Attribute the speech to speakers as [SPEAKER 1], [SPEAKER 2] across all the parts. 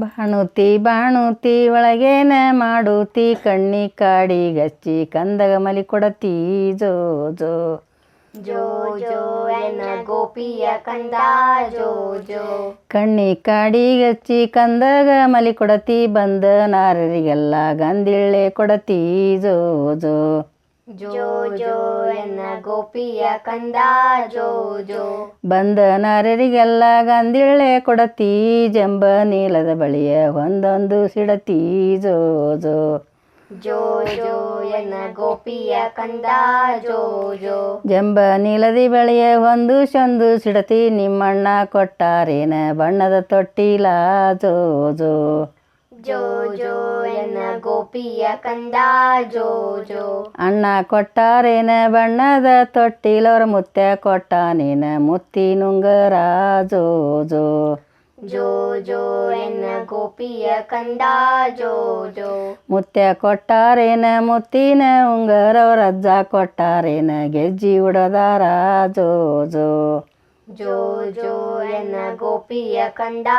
[SPEAKER 1] ಬಾಣುತಿ ಬಾಣುತಿ ಒಳಗೇನ ಮಾಡುತ್ತಿ ಕಣ್ಣಿ ಕಾಡಿಗಚ್ಚಿ ಕಂದಗ ಮಲಿ ಕೊಡತಿ ಜೋ ಜೋ
[SPEAKER 2] ಜೋ ಜೋ ಎನ್ನ ಗೋಪಿಯ ಕಂದ ಜೋ ಜೋ.
[SPEAKER 1] ಕಣ್ಣಿ ಕಾಡಿಗಚ್ಚಿ ಕಂದಗ ಮಲಿ ಕೊಡತಿ ಬಂದ ನಾರರಿಗೆಲ್ಲ ಗಂದಿಳ್ಳೆ ಕೊಡತಿ ಜೋ ಜೋ
[SPEAKER 2] ಜೋ ಜೋ ಎನ್ನ ಗೋಪಿಯ ಕಂದ ಜೋ ಜೋ.
[SPEAKER 1] ಬಂದ ನಾರರಿಗೆಲ್ಲ ಗಂದಿಳ್ಳೆ ಕೊಡತಿ ಜಂಬ ನೀಲದ ಬಳಿಯ ಒಂದೊಂದು ಸಿಡತಿ ಜೋ ಜೋ
[SPEAKER 2] ಜೋ ಜೋ ಎನ್ನ ಗೋಪಿಯ ಕಂದ ಜೋ ಜೋ.
[SPEAKER 1] ಜಂಬ ನೀಲದಿ ಬಳಿಯ ಒಂದು ಚಂದು ಸಿಡತಿ ನಿಮ್ಮಣ್ಣ ಕೊಟ್ಟಾರೇನ ಬಣ್ಣದ ತೊಟ್ಟಿಲ ಜೋ ಜೋ
[SPEAKER 2] ಜೋ ಜೋ ಎನ್ನ ಗೋಪಿಯ ಕಂದ ಜೋ ಜೋ.
[SPEAKER 1] ಅಣ್ಣ ಕೊಟ್ಟಾರೇನ ಬಣ್ಣದ ತೊಟ್ಟಿಲವ್ರ ಮುತ್ಯ ಕೊಟ್ಟಾನೇನ ಮುತ್ತಿನುಂಗರ ಜೋ ಜೋ
[SPEAKER 2] ಜೋ ಜೋ ಎನ್ನ ಗೋಪಿಯ ಕಂದ ಜೋ ಜೋ.
[SPEAKER 1] ಮುತ್ಯ ಕೊಟ್ಟಾರೇನ ಮುತ್ತಿನ ಉಂಗರವ್ರ ಅಜ್ಜ ಕೊಟ್ಟಾರೇನ ಗೆಜ್ಜಿ ಉಡದಾರ ಜೋ ಜೋ
[SPEAKER 2] ಜೋ ಜೋ ಎನ್ನ ಗೋಪಿಯ ಕಂದ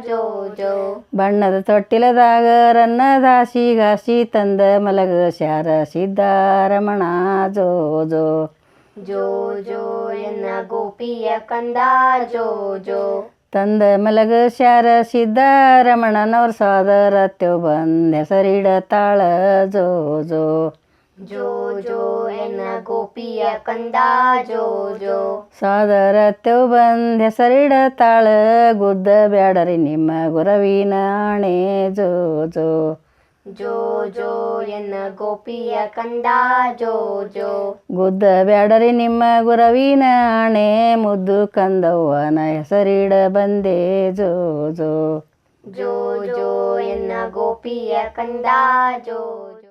[SPEAKER 2] ಜೋ ಜೋ.
[SPEAKER 1] ಬಣ್ಣದ ತೊಟ್ಟಿಲದಾಗ ರನ್ನದಾಸಿಗಾಸಿ ತಂದ ಮಲಗ ಶಾರ ಸಿದ್ದಾರಮಣ ಜೋ ಜೋ
[SPEAKER 2] ಜೋ ಜೋ ಎನ್ನ ಗೋಪಿಯ ಕಂದ ಜೋ ಜೋ.
[SPEAKER 1] ತಂದ ಮಲಗ ಶಾರ ಸಿದ್ದಾರಮಣನವ್ರ ಸೋದರ ತೆವ್ ಬಂದ ಹೆಸರಿಡತಾಳ ಜೋ ಜೋ
[SPEAKER 2] ಜೋ ಜೋ ಎನ್ನ ಗೋಪಿಯ ಕಂದ ಜೋ ಜೋ.
[SPEAKER 1] ಸೋದರ ತೆವ್ ಬಂದ ಹೆಸರಿಡತಾಳ ಗುದ್ದ ಬ್ಯಾಡರಿ ನಿಮ್ಮ ಗುರವಿನ ಆಣೆ ಜೋ ಜೋ
[SPEAKER 2] ಜೋ ಜೋ ಎನ್ನ ಗೋಪಿಯ ಕಂದ ಜೋ ಜೋ.
[SPEAKER 1] ಗುದ್ದ ಬ್ಯಾಡರಿ ನಿಮ್ಮ ಗುರವಿನ ಆಣೆ ಮುದ್ದು ಕಂದವ್ವನ ಹೆಸರಿಡ ಬಂದೆ ಜೋ ಜೋ
[SPEAKER 2] ಜೋ ಜೋ ಎನ್ನ ಗೋಪಿಯ ಕಂದ ಜೋ ಜೋ.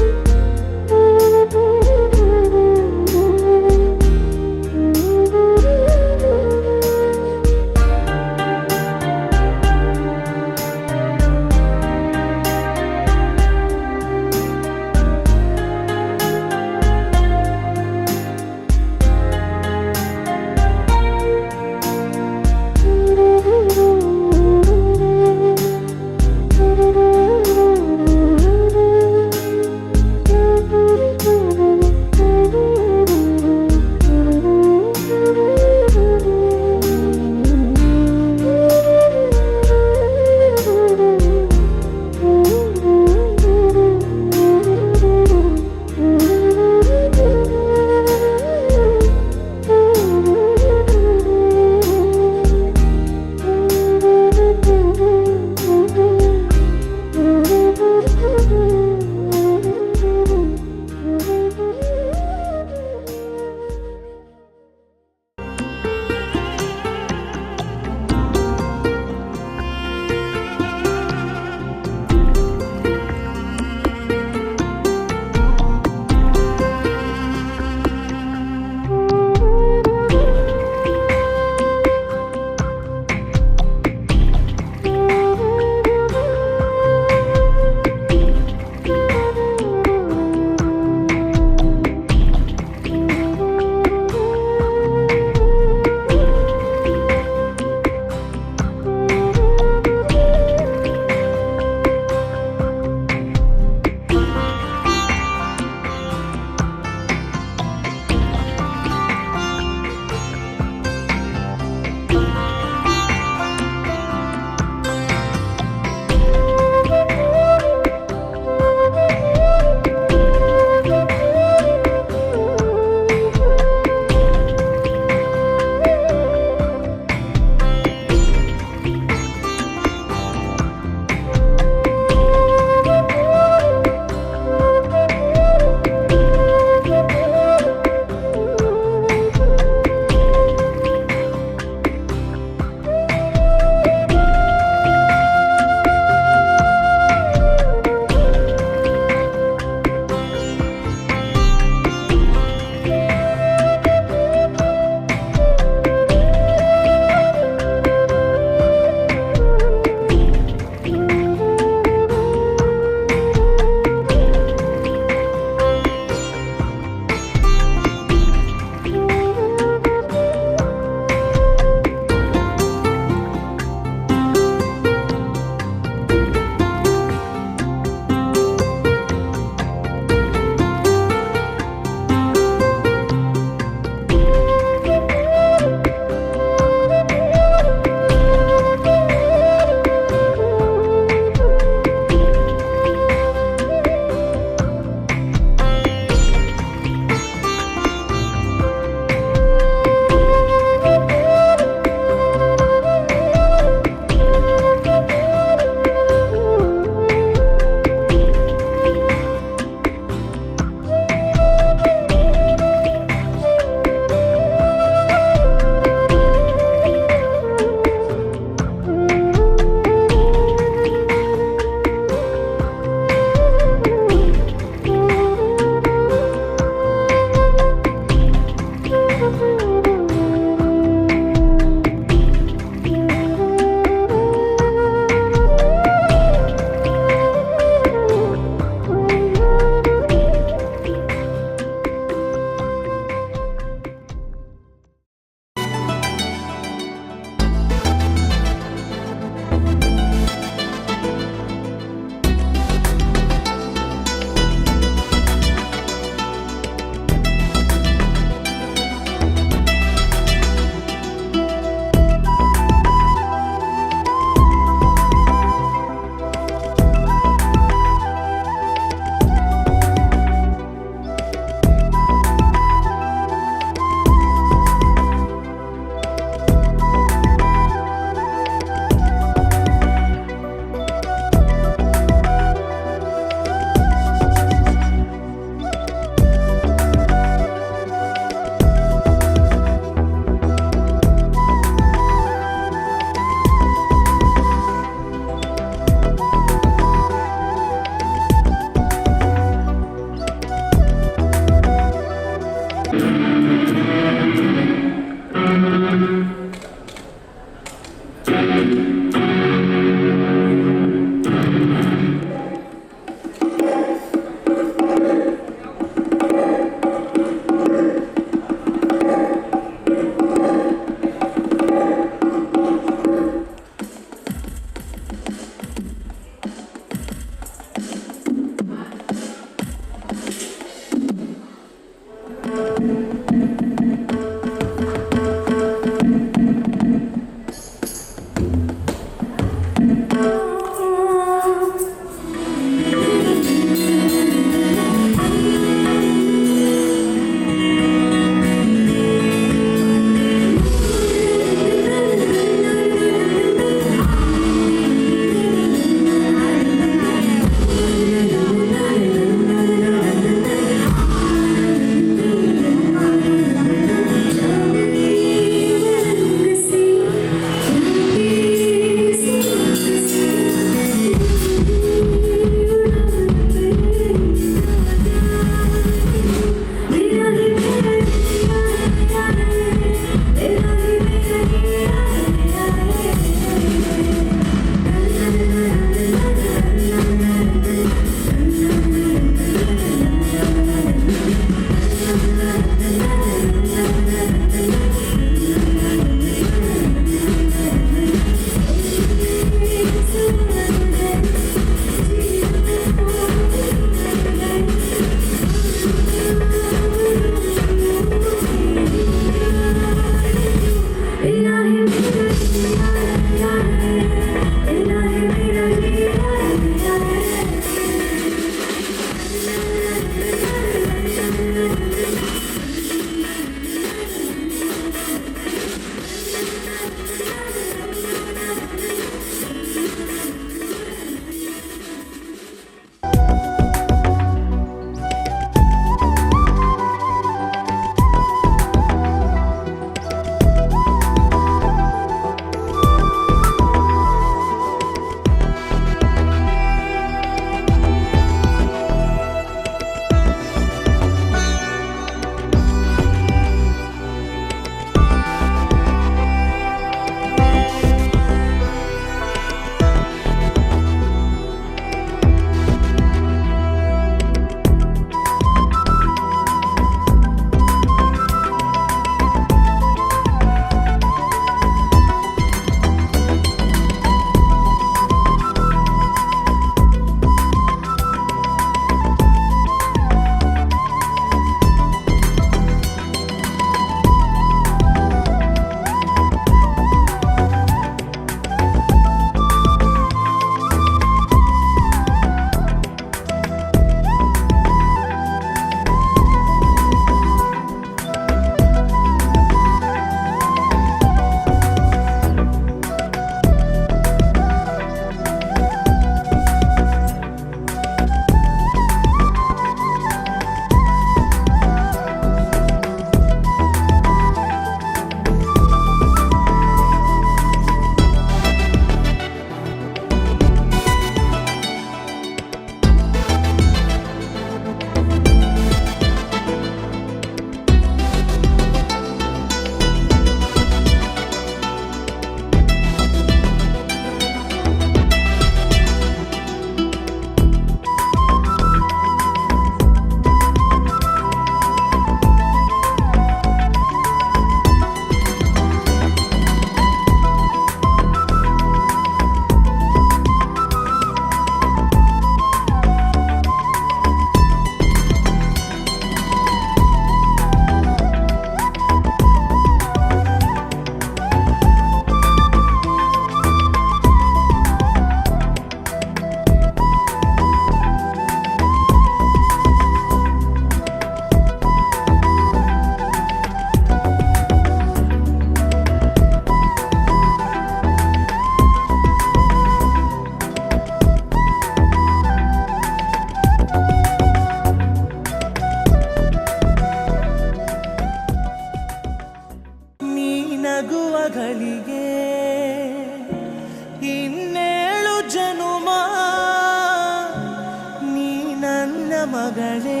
[SPEAKER 3] ಮಗಳೇ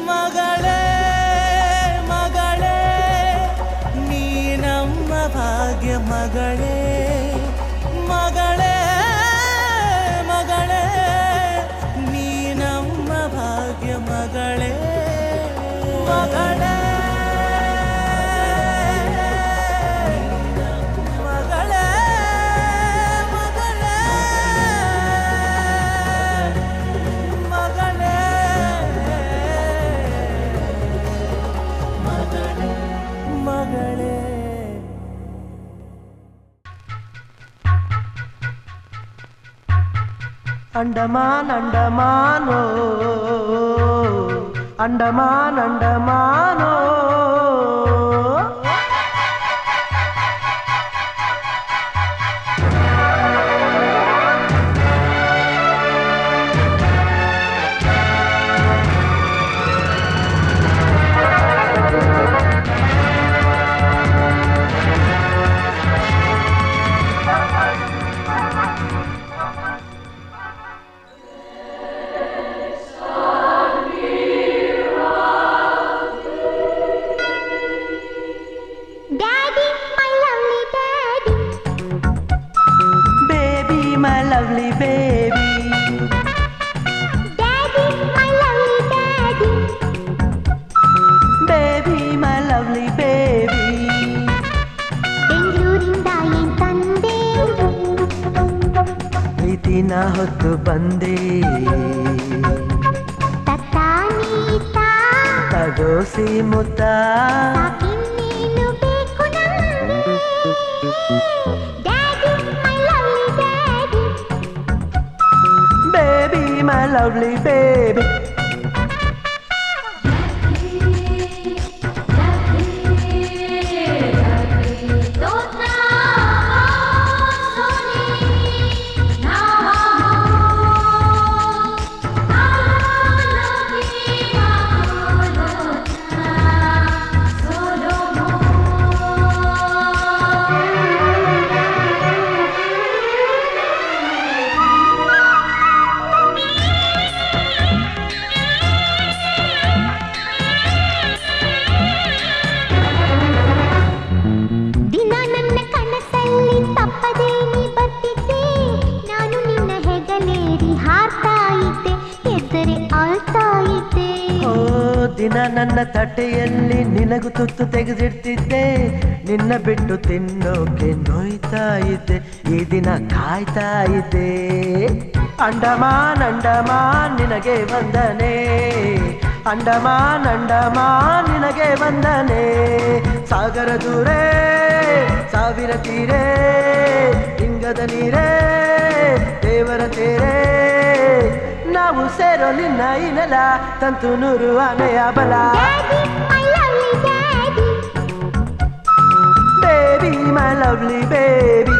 [SPEAKER 3] ಮಗಳೇ ಮಗಳೇ ನೀ ನಮ್ಮ ಭಾಗ್ಯ ಮಗಳೇ ಮಗಳೇ ಮಗಳೇ ನೀ ನಮ್ಮ ಭಾಗ್ಯ ಮಗಳೇ ಮಗಳೇ ಅಂಡಮಾನ್ ಅಂಡಮಾನೋ ಅಂಡಮಾನ್ ಅಂಡಮಾನೋ ಹೊತ್ತು ಬಂದೆ ತಗೋಸಿ ಮುತ್ತ ಬೇಬಿ ಮೈ ಲವ್ಲಿ ಬೇಬಿ ದಿನ ನನ್ನ ತಟ್ಟೆಯಲ್ಲಿ ನಿನಗೂ ತುತ್ತು ತೆಗೆದಿಡ್ತಿದ್ದೆ ನಿನ್ನ ಬಿಟ್ಟು ತಿನ್ನೋಕೆ ನೋಯ್ತಾ ಇದ್ದೆ ಈ ದಿನ ಕಾಯ್ತಾ ಇದ್ದೆ ಅಂಡಮಾನ್ ಅಂಡಮಾನ್ ನಿನಗೆ ವಂದನೆ ಅಂಡಮಾನ್ ಅಂಡಮಾನ್ ನಿನಗೆ ವಂದನೆ ಸಾಗರ ದೂರೇ ಸಾವಿರ ತೀರೇ ಇಂಗದ ನೀರೇ ದೇವರ ತೇರೇ ನಾವು ಸೇರೋ ನಿನ್ನ ಈ ನೆಲ ತಂತು ನೂರು ಆನೆಯ ಬಲ ಬೇಬಿ ಮೈ ಲವ್ಲಿ ಬೇಬಿ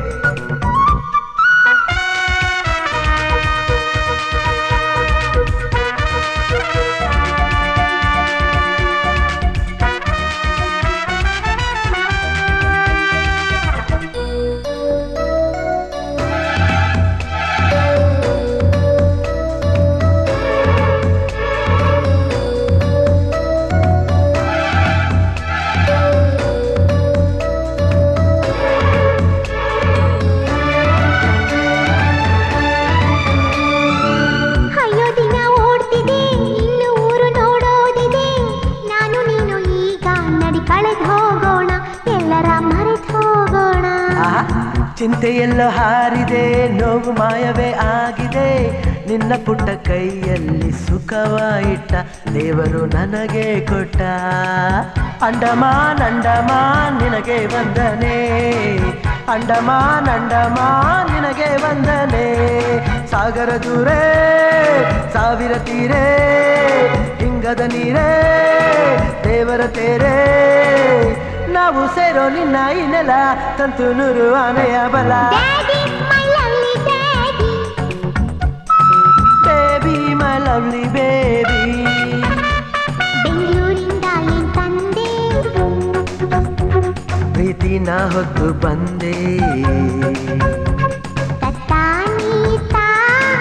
[SPEAKER 3] ಚಿಂತೆಯೆಲ್ಲೋ ಹಾರಿದೆ ನೋವು ಮಾಯವೇ ಆಗಿದೆ ನಿನ್ನ ಪುಟ್ಟ ಕೈಯಲ್ಲಿ ಸುಖವಾಯಿಟ್ಟ ದೇವರು ನನಗೆ ಕೊಟ್ಟ ಅಂಡಮಾನ್ ಅಂಡಮಾನ್ ನಿನಗೆ ವಂದನೆ ಅಂಡಮಾನ್ ಅಂಡಮಾನ್ ನಿನಗೆ ವಂದನೆ ಸಾಗರ ದೂರೇ ಸಾವಿರ ತೀರೇ ಇಂಗದ ನೀರೇ ದೇವರ ತೇರೇ ನಾವು ಸೇರೋ ನಿನ್ನ ಈ ನೆಲ ತಂತು ನೂರು ಆನೆಯ ಬಲ ಬೇಬಿ ಮೈ ಲವ್ಲಿ ಬೇಬಿ ಪ್ರೀತಿನ ಹೊತ್ತು ಬಂದೆ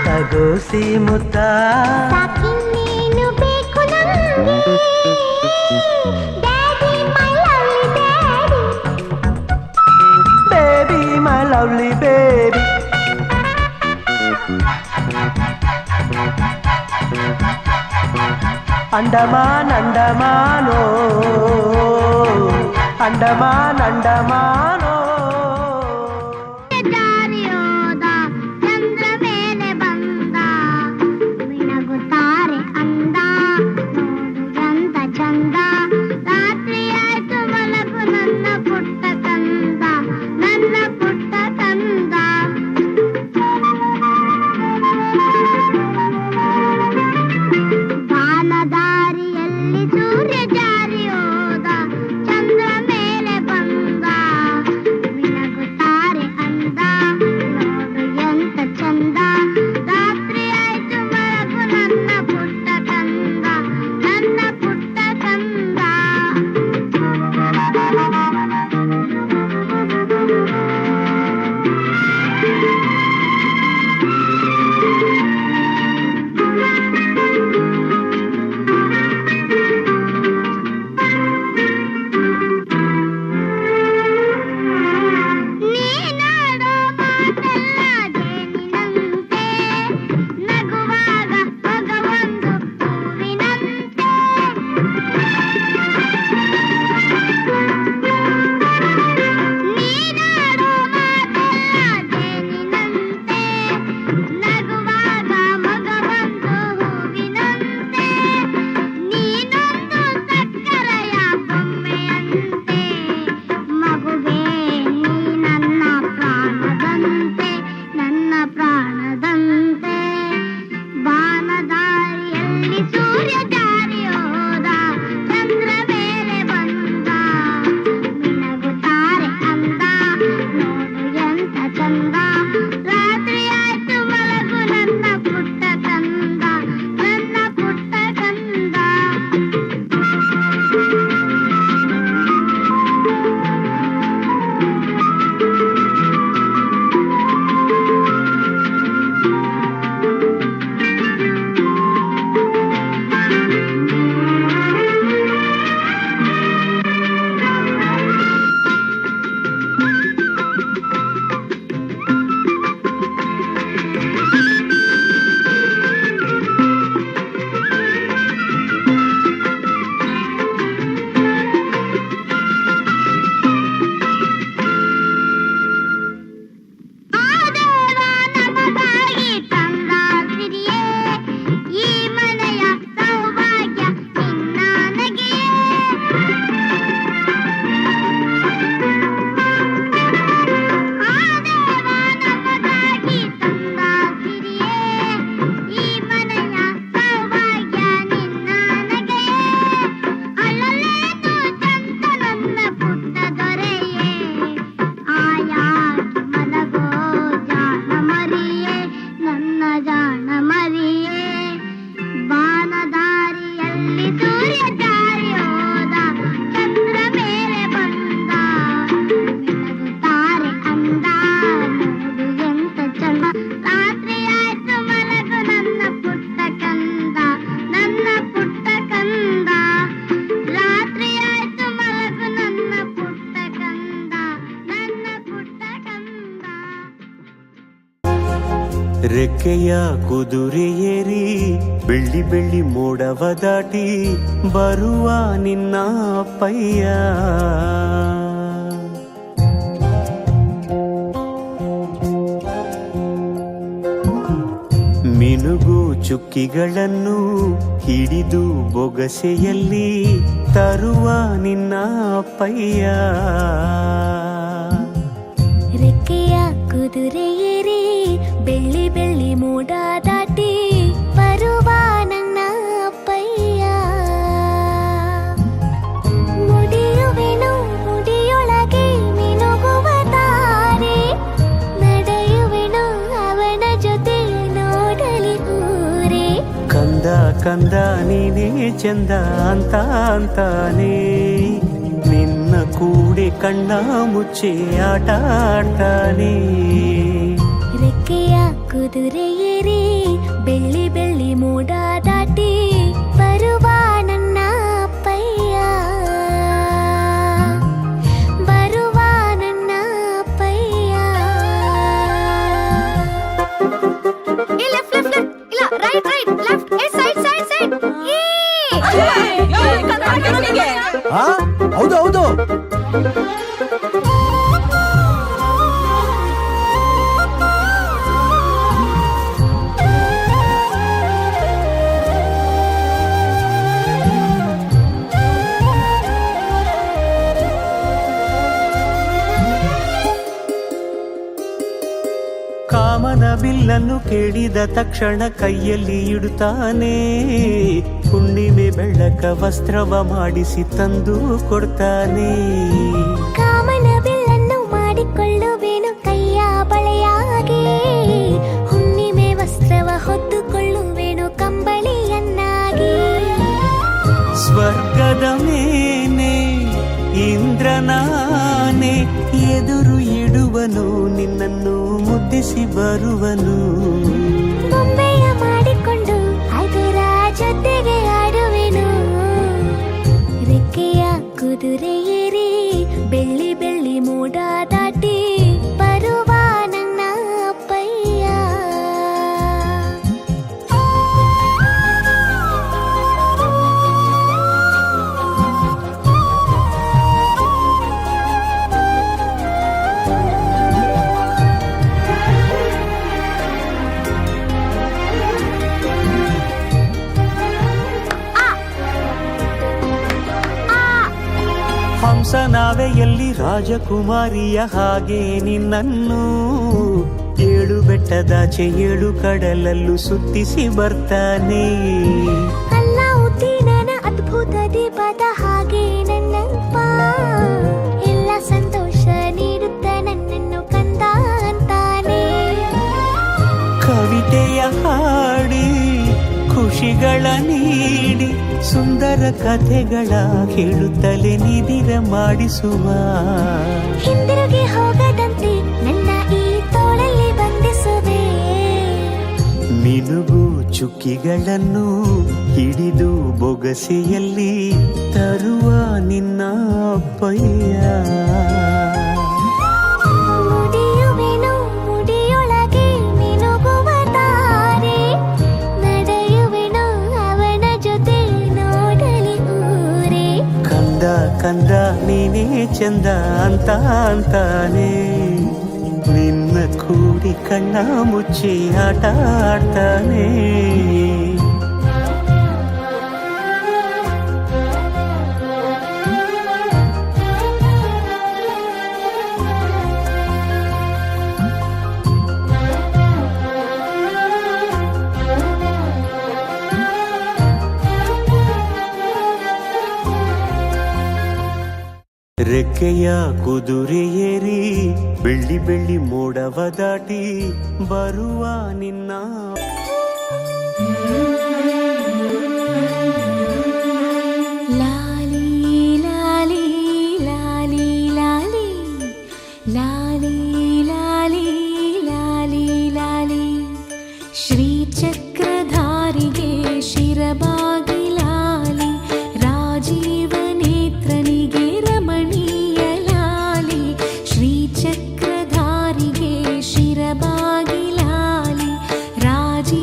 [SPEAKER 3] ತಗೋಸಿ ಮುತ್ತ ಲವ್ಲಿ ಬೇಬಿ. ಅಂಡಮಾನ್ ಅಂಡಮಾನೋ ಅಂಡಮಾನ್ ಅಂಡಮಾನೋ.
[SPEAKER 2] ಜಾರಿಯೋದ ಚಂದ್ರ ಮೇಲೆ ಬಂದ ಮಿಣಗುತ್ತಾರೆ ಅಂದ ನೋಡುಗಂತ ಚಂದ. ರಾತ್ರಿ ಆಯ್ತು ಮಲಗು ನನ್ನ ಪುಟ್ಟ ಕಂದ, ನನ್ನ ಪುಟ್ಟ ಕಂದ. ಬಾನದಾರಿಯಲ್ಲಿ ಸೂರ್ಯ ಜಾರಿ ಹೋದ ಚಂದ್ರ ಮೇಲೆ ಬಂದ ಮಿಣಗುತ್ತಾರೆ ಅಂದ ನೋಡು ಎಂತ ಚಂದ. ರಾತ್ರಿ ಆಯ್ತು ಮಲಗು ನನ್ನ ಪುಟ್ಟ ಕಂದ, ನನ್ನ ಪುಟ್ಟ ಕಂದ. ನೀನಾಡೋ ಮಾತೆಲ್ಲ ಜೇನಿನಂತೆ, ನಗುವಾಗ ಮಗವೊಂದು ಹೂವಿನಂತೆ. ನೀನಾಡೋ ಮಾತೆಲ್ಲ ಜೇನಿನಂತೆ, ನಗುವಾಗ ಮಗವೊಂದು ಹೂವಿನಂತೆ. ನೀನೊಂದು ಸಕ್ಕರೆಯ ಬೊಮ್ಮೆಯಂತೆ, ಮಗುವೇ ನೀ ನನ್ನ ಪ್ರಾಣದಂತೆ, ನನ್ನ ಪ್ರಾಣದಂತೆ. ಬಾನದಾರಿಯಲ್ಲಿ ಸೂರ್ಯ ಜಾರಿ ಹೋದ ಚಂದ್ರ ಮೇಲೆ ಬಂದ ಮಿಣಗುತ್ತಾರೆ ಅಂದ ನೋಡು ಎಂತ ಚಂದ. ರಾತ್ರಿ ಆಯ್ತು ಮಲಗು ನನ್ನ ಪುಟ್ಟ ಕಂದ, ನನ್ನ ಪುಟ್ಟ ಕಂದ. ಆ ದೇವ ನಮಗಾಗಿ ತಂದ ಸಿರಿಯೇ, ಈ ಮನೆಯ ಸೌಭಾಗ್ಯ ನಿನ್ನನಗೆಯೇ. ಆ ದೇವ ನಮಗಾಗಿ ತಂದ ಸಿರಿಯೇ, ಈ ಮನೆಯ ಸೌಭಾಗ್ಯ ನಿನ್ನನಗೆಯೇ. ಅಲ್ಲಲೇನು ಚಂದ ನನ್ನ ಪುಟ್ಟ ದೊರೆಯೇ, ಆಯಾಗಿ ಮಲಗೋ ಜಾಣ ಮರಿಯೇ, ನನ್ನ ಜಾಣ ಮರಿಯೇ. ಬಾನದಾರಿಯಲ್ಲಿ ಸೂರ್ಯ ಜಾರಿ ಹೋದ ಚಂದ್ರ ಮೇಲೆ ಬಂದ ಮಿಣಗುತ್ತಾರೆ ಅಂದ ನೋಡು ಎಂತ ಚಂದ. ರಾತ್ರಿ ಆಯ್ತು ಮಲಗು ನನ್ನ ಪುಟ್ಟ ಕಂದ, ನನ್ನ ಪುಟ್ಟ ಕಂದ. ರಾತ್ರಿ ಆಯ್ತು ಮಲಗು ನನ್ನ ಪುಟ್ಟ ಕಂದ, ನನ್ನ ಪುಟ್ಟ ಕಂದ.
[SPEAKER 4] ರೆಕ್ಕೆಯ ಕುದುರೆ ಏರಿ ಬೆಳ್ಳಿ ಬೆಳ್ಳಿ ಮೋಡವ ದಾಟಿ ಬರುವ ನಿನ್ನ ಅಪ್ಪಯ್ಯ. ಮಿನುಗು ಚುಕ್ಕಿಗಳನ್ನು ಹಿಡಿದು ಬೊಗಸೆಯಲ್ಲಿ ತರುವ ನಿನ್ನ ಅಪ್ಪಯ್ಯ.
[SPEAKER 5] ರೆಕ್ಕೆಯ ಕುದುರೆ ಏರಿ ಬೆಳ್ಳಿ ಬೆಳ್ಳಿ ಮೋಡ ದಾಟಿ ಬರುವ ನನ್ನ ಅಪ್ಪಯ್ಯ. ಮುಡಿಯುವೆನು ಮುಡಿಯೊಳಗೆ ಮಿನುಗುವ ತಾರೆ, ನಡೆಯುವೆನು ಅವನ ಜೊತೆ ನೋಡಲಿ ಊರೇ.
[SPEAKER 4] ಕಂದ ಕಂದ ನೀನೇ ಚಂದ ಅಂತ ಅಂತಾನೆ, ನಿನ್ನ ಕೂಡೆ ಕಣ್ಣ ಮುಚ್ಚೆ ಆಟ ಆಡ್ತಾನೆ.
[SPEAKER 5] ರೆಕ್ಕೆಯ ಕುದುರೆ ಏರಿ ಬೆಳ್ಳಿ ಬೆಳ್ಳಿ ಮೋಡ ದಾಟಿ ಬರುವ ನನ್ನ ಅಪ್ಪಯ್ಯ. ಬರುವ ನನ್ನ ಅಪ್ಪಯ್ಯ.
[SPEAKER 6] ಹೌದು ಹೌದು.
[SPEAKER 4] ಕಾಮನ ಬಿಲ್ಲನ್ನು ಕೇಳಿದ ತಕ್ಷಣ ಕೈಯಲ್ಲಿ ಇಡುತ್ತಾನೆ. ಹುಣ್ಣಿಮೆ ಬೆಳಕ ವಸ್ತ್ರವ ಮಾಡಿಸಿ ತಂದು ಕೊಡ್ತಾನೆ.
[SPEAKER 5] ಕಾಮನ ಬಿಲ್ಲನ್ನು ಮಾಡಿಕೊಳ್ಳುವೆನು ಕೈಯ ಬಳೆಯಾಗಿ, ಹುಣ್ಣಿಮೆ ವಸ್ತ್ರವ ಹೊತ್ತುಕೊಳ್ಳುವೆನು ಕಂಬಳಿಯನ್ನಾಗಿ.
[SPEAKER 4] ಸ್ವರ್ಗದ ಮೇಲೆ ಇಂದ್ರನಾನೆ ಎದುರು ಇಡುವನು, ನಿನ್ನನ್ನು ಮುದ್ದಿಸಿ ಬರುವನು.
[SPEAKER 5] ಬೊಂಬೆಯ ಮಾಡಿಕೊಂಡು ಅದರ ಜೊತೆಗೆ ಆಡುವೆನು. ರೆಕ್ಕೆಯ ಕುದುರೆ ಏರಿ ಬೆಳ್ಳಿ ಬೆಳ್ಳಿ ಮೋಡ ದಾಟಿ ಬರುವ ನನ್ನ ಅಪ್ಪಯ್ಯ.
[SPEAKER 4] ಹಂಸನಾವೆಯಲ್ಲಿ ರಾಜಕುಮಾರಿಯ ಹಾಗೆ ನಿನ್ನನ್ನು 7 ಬೆಟ್ಟದಾಚೆ 7 ಕಡಲಲ್ಲೂ ಸುತ್ತಿಸಿ ಬರ್ತಾನೆ.
[SPEAKER 5] ಅಲ್ಲಾವುದ್ದೀನನ ಅದ್ಭುತ ದೀಪದ ಹಾಗೆ ನನ್ನಪ್ಪ ಎಲ್ಲ ಸಂತೋಷ ನೀಡುತ್ತ ನನ್ನನ್ನು ಕಂದ ಅಂತಾನೆ.
[SPEAKER 4] ಕವಿತೆಯ ಹಾಡಿ ಖುಷಿಗಳ ನೀಡಿ ಸುಂದರ ಕಥೆಗಳ ಹೇಳುತ್ತಲೇ ನಿದಿರ ಮಾಡಿಸುವ.
[SPEAKER 5] ಹಿಂದಿರುಗಿ ಹೋಗದಂತೆ ನನ್ನ ಈ ತೋಳಲ್ಲಿ ಬಂಧಿಸುವೆ.
[SPEAKER 4] ಮಿನುಗು ಚುಕ್ಕಿಗಳನ್ನು ಹಿಡಿದು ಬೊಗಸೆಯಲ್ಲಿ ತರುವ ನಿನ್ನ ಅಪ್ಪಯ್ಯ.
[SPEAKER 5] ಮುಡಿಯುವೆನು ಮುಡಿಯೊಳಗೆ ಮಿನುಗುವ ತಾರೆ, ನಡೆಯುವೆನು ಅವನ ಜೊತೆ ನೋಡಲಿ ಊರೇ.
[SPEAKER 4] ಕಂದ ಕಂದ ನೀನೇ ಚಂದ ಅಂತ ಅಂತಾನೆ, ನಿನ್ನ ಕೂಡಿ ಕಣ್ಣ ಮುಚ್ಚಿ ಆಟ ಆಡ್ತಾನೆ. ರೆಕ್ಕೆಯ ಕುದುರೆ ಏರಿ ಬೆಳ್ಳಿ ಬೆಳ್ಳಿ ಮೋಡವ ದಾಟಿ ಬರುವ ನಿನ್ನ.
[SPEAKER 5] ಲಾಲಿ ಲಾಲಿ ಲಾಲಿ ಲಾಲಿ ಲಾಲಿ ಲಾಲಿ ಲಾಲಿ ಲಾಲಿ. ಶ್ರೀಚಕ್ರಧಾರಿಗೆ ಶಿರಬಾಗಿ ಲಾಲಿ, ರಾಜೀವ ನೇತ್ರನಿಗೆ ರಮಣೀಯ ಲಾಲಿ. ಶ್ರೀಚಕ್ರಧಾರಿಗೆ ಶಿರಬಾಗಿ ಲಾಲಿ, ರಾಜೀವ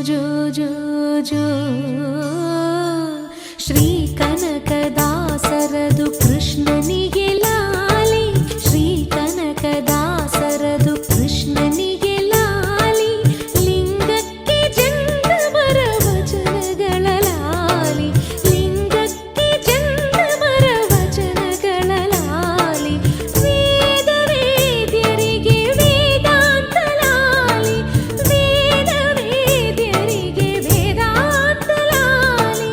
[SPEAKER 5] ಜೋ ಜೋ ಜೋ ಶ್ರೀ ಕನಕದಾಸರದು ಕೃಷ್ಣನಿಗೆ ಲಾಲಿ, ಶ್ರೀ ಕನಕದಾಸರದು ಕೃಷ್ಣನಿಗೆ ಲಾಲಿ, ಲಿಂಗಕ್ಕೆ ಜಂಗಮರ ವಚನಗಳ ಲಾಲಿ, ಲಿಂಗಕ್ಕೆ ಜಂಗಮರ ವಚನಗಳ ಲಾಲಿ, ವೇದ ವೇದ್ಯರಿಗೆ ವೇದಾಂತ ಲಾಲಿ, ವೇದ ವೇದ್ಯರಿಗೆ ವೇದಾಂತ ಲಾಲಿ,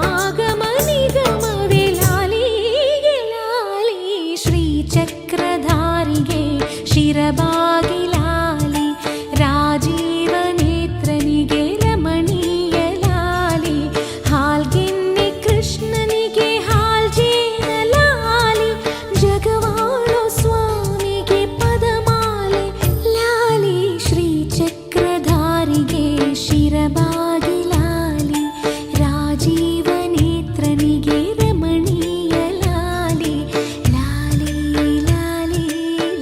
[SPEAKER 5] ಆಗಮ ನಿಗಮವೇ ಲಾಲಿಗೆ ಲಾಲಿ, ಶ್ರೀ ಚಕ್ರಧಾರಿಗೆ ಶಿರಬಾಗಿ ಲಾಲಿ, ರಾಜೀವ ನೇತ್ರನಿಗೆ ರಮಣೀಯ ಲಾಲಿ, ಹಾಲ್ಗೆನ್ನೆ ಕೃಷ್ಣನಿಗೆ ಹಾಲ್ಜೇನ ಲಾಲಿ, ಜಗವಾಳೋ ಸ್ವಾಮಿಗೆ ಪದಮಾಲೆ ಲಾಲಿ, ಶ್ರೀ ಚಕ್ರಧಾರಿಗೆ ಶಿರಬಾಗಿ ಲಾಲಿ, ರಾಜೀವ ನೇತ್ರನಿಗೆ ರಮಣೀಯ ಲಾಲಿ, ಲಾಲಿ ಲಾಲಿ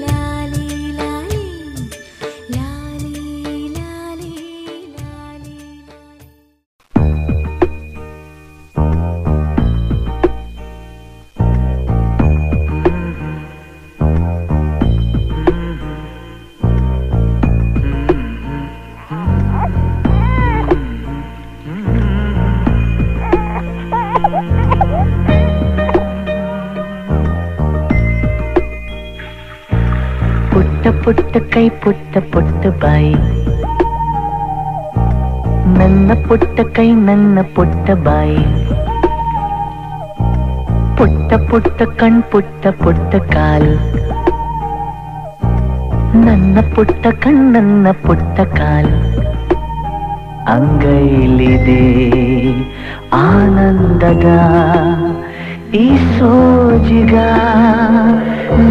[SPEAKER 5] ಲಾಲಿ ಲಾಲಿ ಲಾಲಿ ಲಾಲಿ ಲಾಲಿ.
[SPEAKER 7] ಪುಟ್ಟ ಪುಟ್ಟ ಕೈ ಪುಟ್ಟ ಪುಟ್ಟ ಬಾಯಿ, ನನ್ನ ಪುಟ್ಟ ಕೈ ನನ್ನ ಪುಟ್ಟ ಬಾಯಿ, ಪುಟ್ಟ ಪುಟ್ಟ ಕಣ್ ಪುಟ್ಟ ಪುಟ್ಟ ಕಾಲ್, ನನ್ನ ಪುಟ್ಟ ಕಣ್ ನನ್ನ ಪುಟ್ಟ ಕಾಲ್, ಅಂಗೈಲಿದೆ ಆನಂದದ ಈ ಸೋಜಿಗ,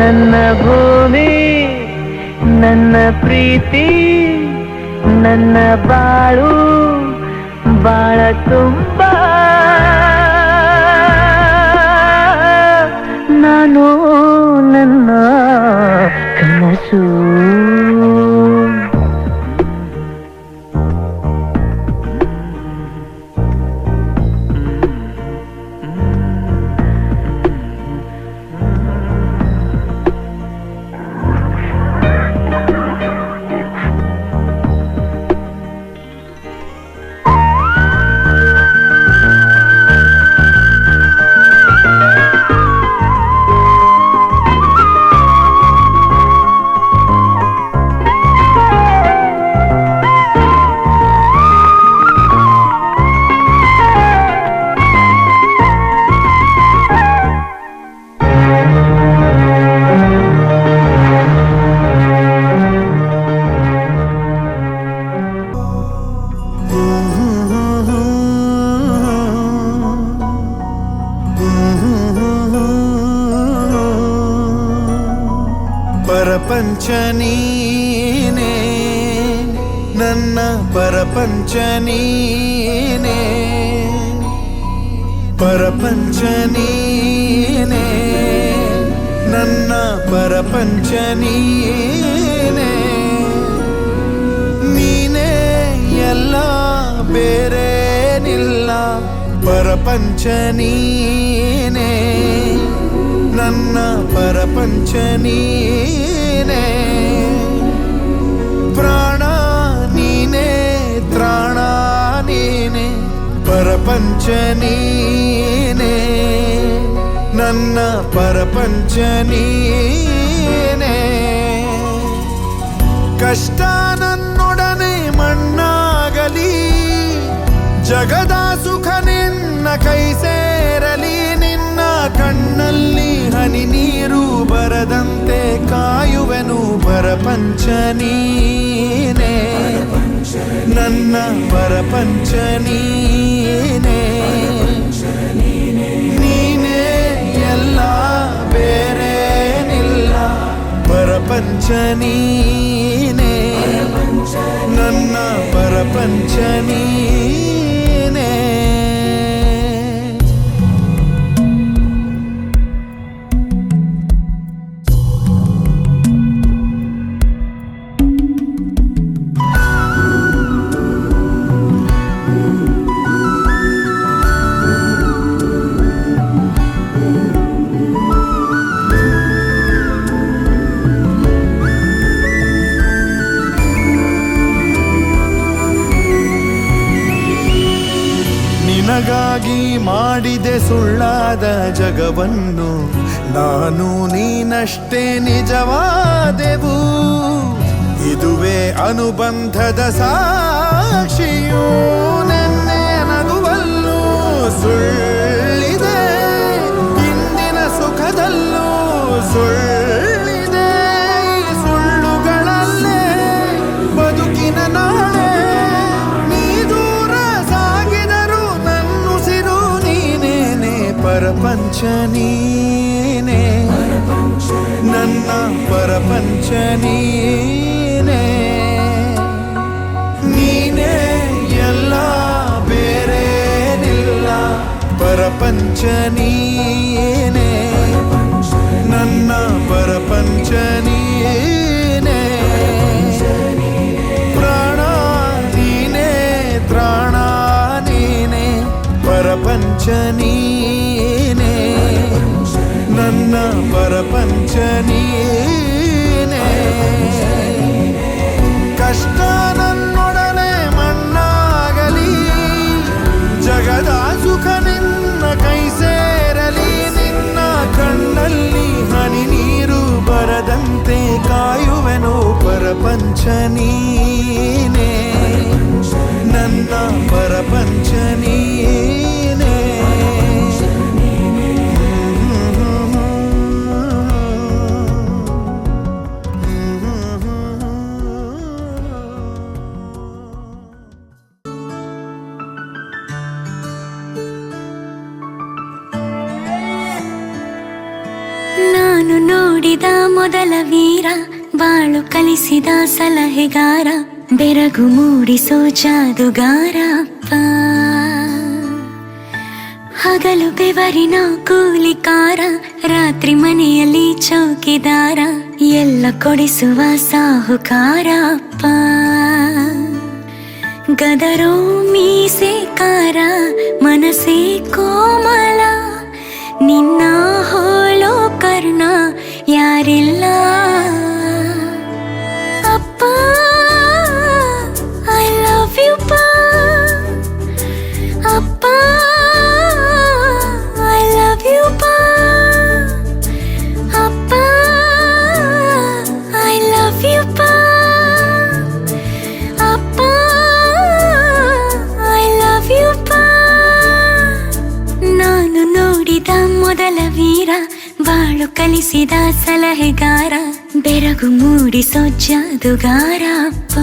[SPEAKER 7] ನನ್ನ ಭೂಮಿ ನನ್ನ ಪ್ರೀತಿ ನನ್ನ ಬಾಳು ಬಾಳ ತುಂಬ, ನಾನು ನನ್ನ ಕನಸು.
[SPEAKER 8] ಪರಪಂಚ ನೀನೇ ನನ್ನ ಪರಪಂಚ ನೀನೇ, ಪರಪಂಚ ನೀನೇ ನನ್ನ ಪರಪಂಚ ನೀನೇ, ನೀನೇ ಎಲ್ಲ ಬೇರೇನಿಲ್ಲ, ಪರಪಂಚ ನೀನೇ ನನ್ನ ಪರಪಂಚ ನೀನೇ, ಪ್ರಾಣ ನೀನೇ ತ್ರಾಣ ನೀನೇ, ಪರಪಂಚ ನೀನೇ ನನ್ನ ಪರಪಂಚ ನೀನೇ, ಕಷ್ಟ ನನ್ನೊಡನೆ ಮಣ್ಣಾಗಲಿ, ಜಗದ ಸುಖ ನಿನ್ನ ಕೈ ಸೇರಲಿ, ನಿನ್ನ ಕಣ್ಣಲ್ಲಿ ಹನಿ ನೀರು ಬರದಂತೆ ಕಾಯುವೆನು, ಪರಪಂಚ ನೀನೇ ನನ್ನ ಪರಪಂಚ ನೀನೇ, ನೀನೇ ಎಲ್ಲ ಬೇರೇನಿಲ್ಲ, ಪರಪಂಚ ನೀನೇ ನನ್ನ ಪರಪಂಚ ನೀನೇ. ನಿನಗಾಗಿ ಮಾಡಿದೆ ಸುಳ್ಳಾದ ಜಗವನ್ನು, ನಾನು ನೀನಷ್ಟೇ ನಿಜವಾದೆವು. ಇದುವೇ ಅನುಬಂಧದ ಸಾಕ್ಷಿಯೂ, ನೆನ್ನೆ ನಗುವಲ್ಲೂ ಸುಳ್ಳಿದೆ, ಇಂದಿನ ಸುಖದಲ್ಲೂ ಸುಳ್ಳಿದೆ. ಈ ಸುಳ್ಳುಗಳಲ್ಲೇ ಬದುಕಿನ ನಾಳೆ, ನೀ ದೂರ ಸಾಗಿದರು ನನ್ನುಸಿರು ನೀನೇನೆ. ಪರಪಂಚ ನೀನೇ, ನನ್ನ ಪರಪಂಚ ನೀನೇ. ನೀನೇ ಎಲ್ಲ ಬೇರೇನಿಲ್ಲ, ಪರಪಂಚ ನೀನೇ, ನನ್ನ ಪರಪಂಚ ನೀನೇ. ಪ್ರಾಣ ನೀನೇ, ತ್ರಾಣ ನೀನೇ, ಪರಪಂಚ ನೀನೇ, ನನ್ನ ಪರಪಂಚ ನೀನೇ. ಕಷ್ಟ ನನ್ನೊಡನೆ ಮಣ್ಣಾಗಲಿ, ಜಗದ ಸುಖ ನಿನ್ನ ಕೈ ಸೇರಲಿ. ನಿನ್ನ ಕಣ್ಣಲ್ಲಿ ಹನಿ ನೀರು ಬರದಂತೆ ಕಾಯುವೆನು, ಪರಪಂಚ ನೀನೇ, ನನ್ನ ಪರಪಂಚ ನೀನೇ.
[SPEAKER 5] ನಾನು ನೋಡಿದ ಮೊದಲ ವೀರ, ಬಾಳು ಕಲಿಸಿದ ಸಲಹೆಗಾರ, ಬೆರಗು ಮೂಡಿಸೋ ಜಾದುಗಾರ ಅಪ್ಪ. ಹಗಲು ಬೆವರಿನ ಕೂಲಿಕಾರ, ರಾತ್ರಿ ಮನೆಯಲ್ಲಿ ಚೌಕಿದಾರ, ಎಲ್ಲ ಕೊಡಿಸುವ ಸಾಹುಕಾರ ಅಪ್ಪ. ಗದರೋ ಮೀಸೆಕಾರ, ಮನಸ್ಸೇ ಕೋಮಲ, ನಿನ್ನ ಹೋಲೋ ಕರ್ಣ ಯಾರಿಲ್ಲ ಅಪ್ಪ. ಐ ಲವ್ ಯು ಪಾ ಅಪ್ಪ, ಐ ಲವ್ ಯು ಪಾ ಅಪ್ಪ, ಐ ಲವ್ ಯು ಪಾ ಅಪ್ಪ, ಐ ಲವ್ ಯು ಪಾ. ನಾನು ನೋಡಿದ ಮೊದಲ ವೀರ, ಬಾಳು ಕಲಿಸಿದ ಸಲಹೆಗಾರ, ಬೆರಗು ಮೂಡಿಸೋ ಜಾದುಗಾರ ಅಪ್ಪ.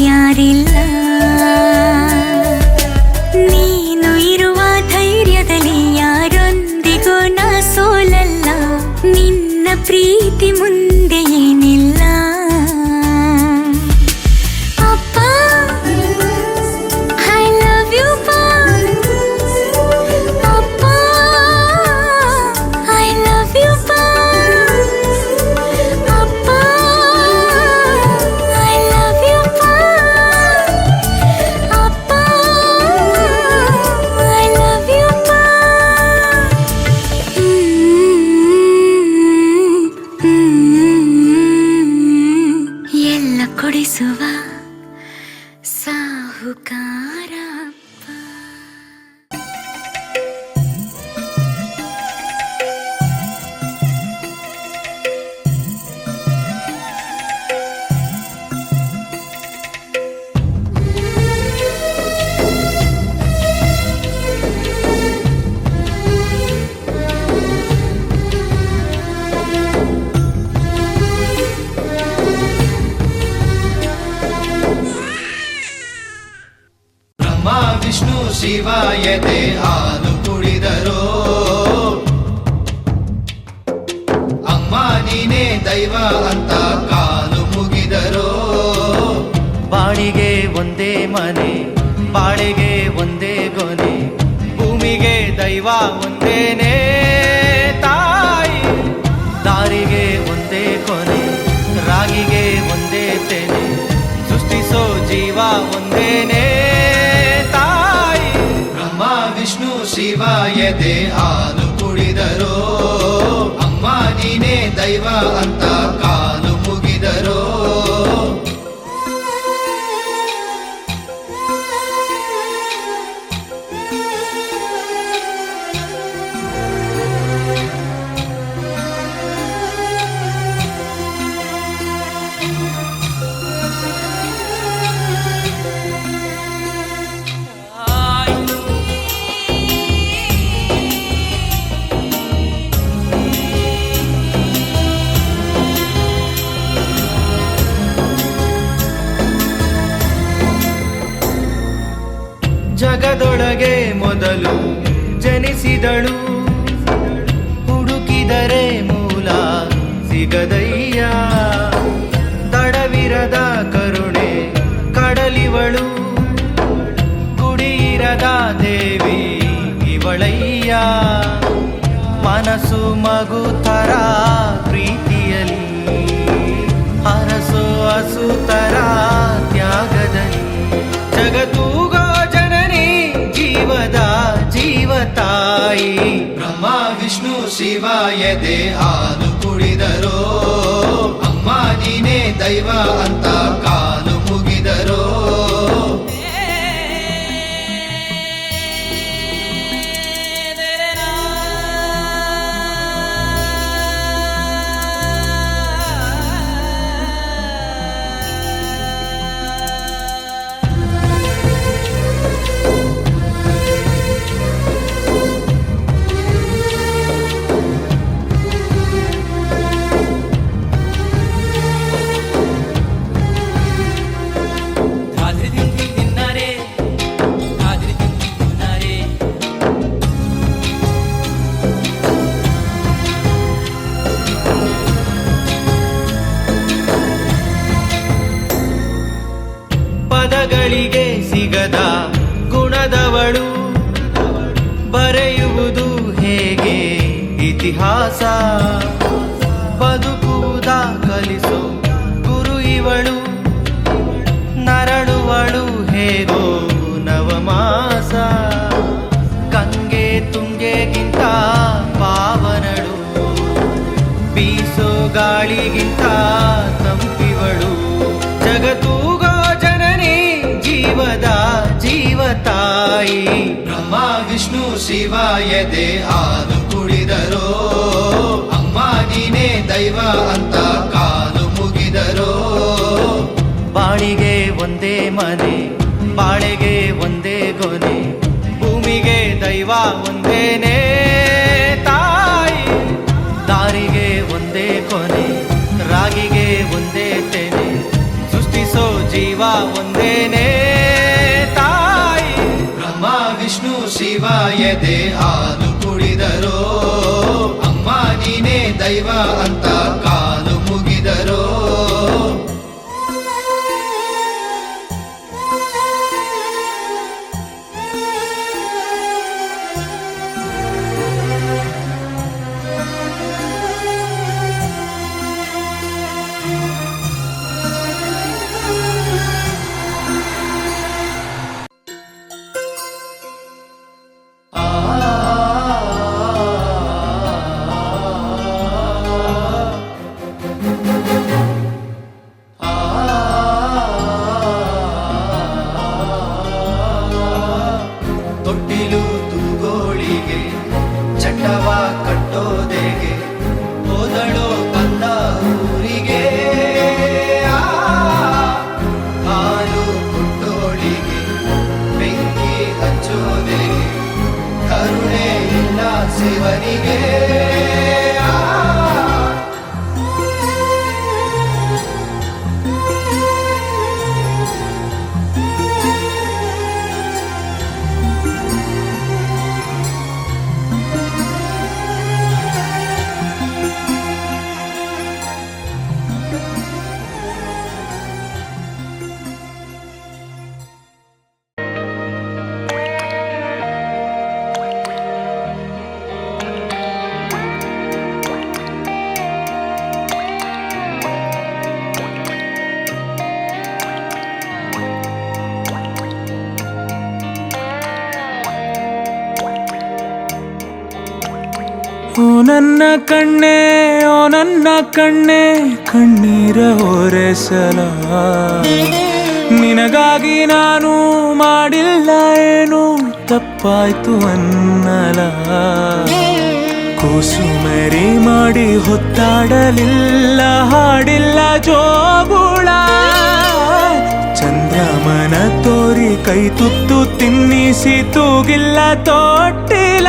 [SPEAKER 5] ಯಾರಿಲ್ಲ, ನೀನು ಇರುವ ಧೈರ್ಯದಲ್ಲಿ ಯಾರೊಂದಿಗೂ ನಾ ಸೋಲಲ್ಲ, ನಿನ್ನ ಪ್ರೀತಿ ಮುಂದೆ ಏನಿಲ್ಲ ಅಪ್ಪ. ಐ ಲವ್ ಯು ಪಾ ಅಪ್ಪ, ಐ ಲವ್ ಯು ಪಾ ಅಪ್ಪ, ಐ ಲವ್ ಯು ಪಾ ಅಪ್ಪ, ಐ ಲವ್ ಯು ಪಾ. ಎಲ್ಲ ಕೊಡಿಸುವ ಸಾಹುಕಾರ.
[SPEAKER 8] ಬ್ರಹ್ಮ ವಿಷ್ಣು ಶಿವ ಎದೆ ಹಾಲು ಕುಡಿದರೋ ಅಮ್ಮ ನೀನೇ ದೈವ ಅಂತ ಕಾಲು ಮುಗಿದರೋ
[SPEAKER 3] ಬಾಳಿಗೆ ಒಂದೇ ಮನೆ ಬಾಳೆಗೆ ಒಂದೇ ಗೊನೆ ಭೂಮಿಗೆ ದೈವ ಒಂದೇನೇ ತಾಯಿ ದಾರಿಗೆ ಒಂದೇ ಕೊನೆ ರಾಗಿಗೆ ಒಂದೇ ತೆನೆ ಸೃಷ್ಟಿಸೋ ಜೀವ ಒಂದೇನೇ ತಾಯಿ
[SPEAKER 8] ಬ್ರಹ್ಮ ವಿಷ್ಣು ಶಿವ ಎದೆ ಹಾಲು ಕುಡಿದರೋ ಅಮ್ಮ ನೀನೇ ದೈವ ಅಂತ ಕಾಲು ಮುಗಿದರೋ
[SPEAKER 3] ಜಗದೊಳಗೆ ಮೊದಲು ಜನಿಸಿದಳು ಹುಡುಕಿದರೆ ಮೂಲ ಸಿಗದಯ್ಯ ತಡವಿರದ ಕರುಣೆ ಕಡಲಿವಳು ಗುಡಿಯಿರದ ದೇವಿ ಇವಳಯ್ಯ ಮನಸ್ಸು ಮಗು ತರ ಪ್ರೀತಿಯಲಿ ಹರಸೋ ಹಸು ತರ ತ್ಯಾಗದಲ್ಲಿ ಜಗತ್ತೂಗೋ ಜನನಿ ಜೀವದ ಜೀವತಾಯಿ
[SPEAKER 8] ಬ್ರಹ್ಮ ವಿಷ್ಣು ಶಿವ ಎದೆ ಹಾಲು ಕುಡಿದರೋ ಅಮ್ಮ ನೀನೇ ದೈವ ಅಂತ ಕಾಲು ಮುಗಿದರೋ
[SPEAKER 3] ಪದಗಳಿಗೆ ಸಿಗದ ಗುಣದವಳು ಬರೆಯುವುದು ಹೇಗೆ ಇತಿಹಾಸ ಬದುಕುವುದ ಕಲಿಸೋ ಗುರು ಇವಳು ನರಳುವಳು ಹೇಗೋ ನವಮಾಸ ಗಂಗೆ ತುಂಗೆಗಿಂತ ಪಾವನಳು ಬೀಸೋ ಗಾಳಿಗಿಂತ ತಂಪಿವಳು ಜಗತ್ತೂಗೋ ಜನನಿ ಜೀವದ ಜೀವತಾಯಿ
[SPEAKER 8] ಬ್ರಹ್ಮ ವಿಷ್ಣು ಶಿವ ಎದೆ ಹಾಲು ಕುಡಿದರೋ ಅಮ್ಮ ನೀನೇ ದೈವ ಅಂತ ಕಾಲು ಮುಗಿದರೋ
[SPEAKER 3] ಬಾಳಿಗೆ ಒಂದೇ ಮನೆ ಬಾಳೆಗೆ ಒಂದೇ ಗೊನೆ ಭೂಮಿಗೆ ದೈವ ಒಂದೇನೇ ತಾಯಿ ದಾರಿಗೆ ಒಂದೇ ಕೊನೆ ರಾಗಿಗೆ ಒಂದೇ ತೆನೆ ಸೃಷ್ಟಿಸೋ ಜೀವ ಒಂದೇನೇ ತಾಯಿ
[SPEAKER 8] ಬ್ರಹ್ಮ ವಿಷ್ಣು ಶಿವ ಎದೆ ಹಾಲು ಕುಡಿದರೋ ಅಮ್ಮ ನೀನೇ ದೈವ ಅಂತ ಕಾಲು ಮುಗಿದರೋ ಆ
[SPEAKER 9] ಓ ನನ್ನ ಕಣ್ಣೆ, ಓ ನನ್ನ ಕಣ್ಣೆ, ಕಣ್ಣೀರ ಒರೆಸಲ ನಿನಗಾಗಿ ನಾನು ಮಾಡಿಲ್ಲ ಏನು ತಪ್ಪಾಯ್ತು ಅನ್ನಲ ಕೂಸುಮರಿ ಮಾಡಿ ಹೊತ್ತಾಡಲಿಲ್ಲ ಹಾಡಿಲ್ಲ ಜೋಗುಳ ಚಂದ್ರಮನ ತೋರಿ ಕೈ ತುತ್ತು ತಿನ್ನಿಸಿ ತೂಗಿಲ್ಲ ತೊಟ್ಟಿಲ್ಲ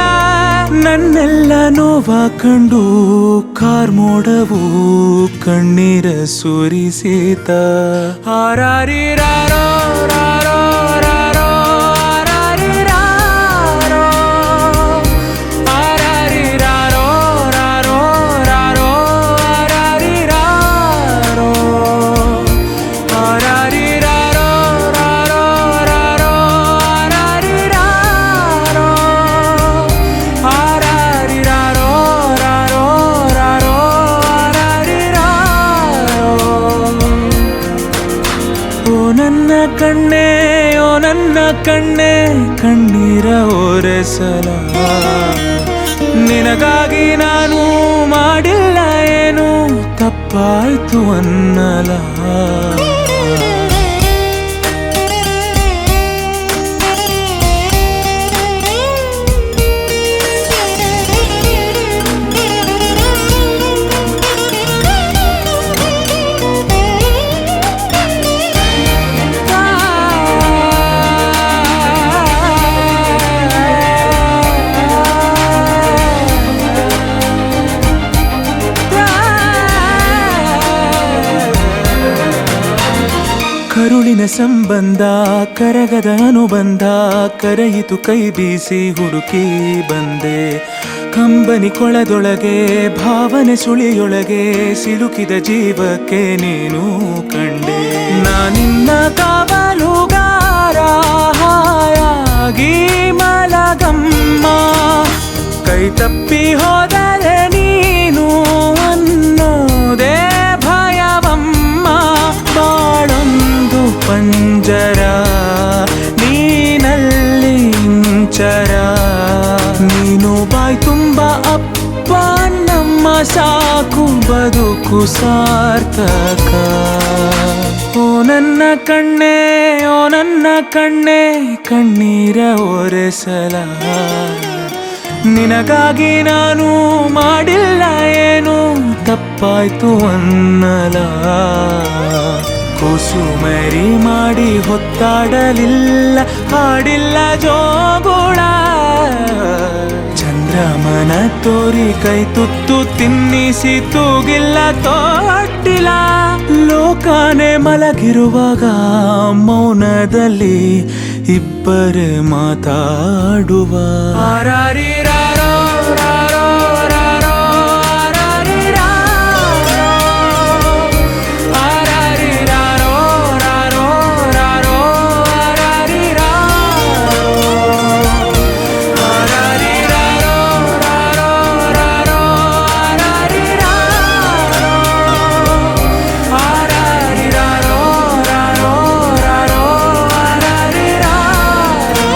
[SPEAKER 9] ನನ್ನೆಲ್ಲ ನೋವ ಕಂಡು ಕಾರ್ಮೋಡವು ಕಣ್ಣೀರ ಸುರಿಸಿತ ಹಾರಾರಿರಾರೋ ರಾರೋ ರಾರೋ ಹಾರಾರಿರಾರೋ ಹಾರಾರಿರಾರೋ ರಾರೋ ರಾರೋ ಹಾರಾರಿರಾರೋ ಹಾರಾರಿರಾರೋ ರಾರೋ ರಾರೋ ಹಾರಾರಿರಾರೋ ಹಾರಾರಿರಾರೋ ರಾರೋ ರಾರೋ ಹಾರಾರಿರಾರೋ ಓ ನನ್ನ ಕಣ್ಣೆ, ಓ ನನ್ನ ಕಣ್ಣೆ, ಕಣ್ಣೀರ ಒರೆಸಲ ನಿನಗಾಗಿ ನಾನು ಮಾಡಿಲ್ಲ ಏನು ತಪ್ಪಾಯ್ತು ಅನ್ನಲ ಕರುಳಿನ ಸಂಬಂಧ ಕರಗದ ಅನುಬಂಧ ಕರೆಯಿತು ಕೈ ಬೀಸಿ ಹುಡುಕಿ ಬಂದೆ ಕಂಬನಿ ಕೊಳದೊಳಗೆ ಭಾವನೆ ಸುಳಿಯೊಳಗೆ ಸಿಲುಕಿದ ಜೀವಕ್ಕೆ ನೀನು ಕಂಡೆ ನಾನಿನ್ನ ಕಾವಲುಗಾರ ಹಾಯಾಗಿ ಮಲಗಮ್ಮ ಕೈ ತಪ್ಪಿ ಹೋದರೆ ನೀನು ಅನ್ನೋದೇ ಭಯವಮ್ಮ ಬಾಳೊಂದು ಪಂಜರ ನೀನಲ್ಲಿ ಇಂಚರ ನೀನು ಬಾಯ್ ತುಂಬ ಅಪ್ಪ ನಮ್ಮ ಸಾಕು ಬದುಕು ಸಾರ್ಥಕ ಓ ನನ್ನ ಕಣ್ಣೆ, ಓ ನನ್ನ ಕಣ್ಣೆ, ಕಣ್ಣೀರ ಒರೆಸಲ ನಿನಗಾಗಿ ನಾನು ಮಾಡಿಲ್ಲ ಏನು ತಪ್ಪಾಯ್ತು ಅನ್ನಲ ಕೂಸುಮರಿ ಮಾಡಿ ಹೊತ್ತಾಡಲಿಲ್ಲ ಹಾಡಿಲ್ಲ ಜೋಗುಳ ಚಂದ್ರಮನ ತೋರಿ ಕೈ ತುತ್ತು ತಿನ್ನಿಸಿ ತೂಗಿಲ್ಲ ತೊಟ್ಟಿಲ್ಲ ಲೋಕನೆ ಮಲಗಿರುವಾಗ ಮೌನದಲ್ಲಿ ಇಬ್ಬರೇ ಮಾತಾಡುವ ಹಾರಾರಿರಾರೋ ರಾರೋ ರಾರೋ ಹಾರಾರಿರಾರೋ ಹಾರಾರಿರಾರೋ ರಾರೋ ರಾರೋ ಹಾರಾರಿರಾರೋ ಹಾರಾರಿರಾರೋ ರಾರೋ ರಾರೋ ಹಾರಾರಿರಾರೋ ಹಾರಾರಿರಾರೋ ರಾರೋ ರಾರೋ ಹಾರಾರಿರಾರೋ